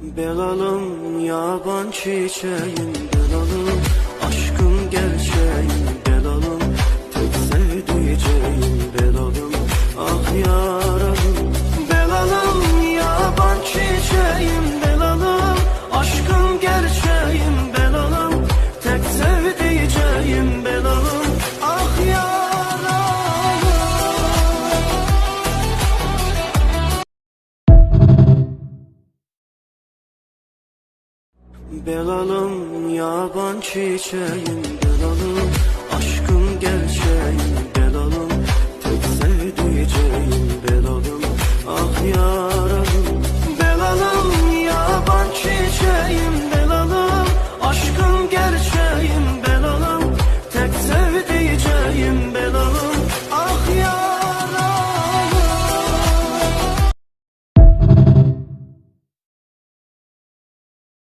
Belalım yaban çiçeğim, belalım aşkın gerçeğim, belalım tek sevdiceğim, belalım ah yaralım. Belalım yaban çiçeğim, belalım aşkın gerçeğim, belalım tek sevdiceğim, belalım ah yaralım. Belalım yaban çiçeğim.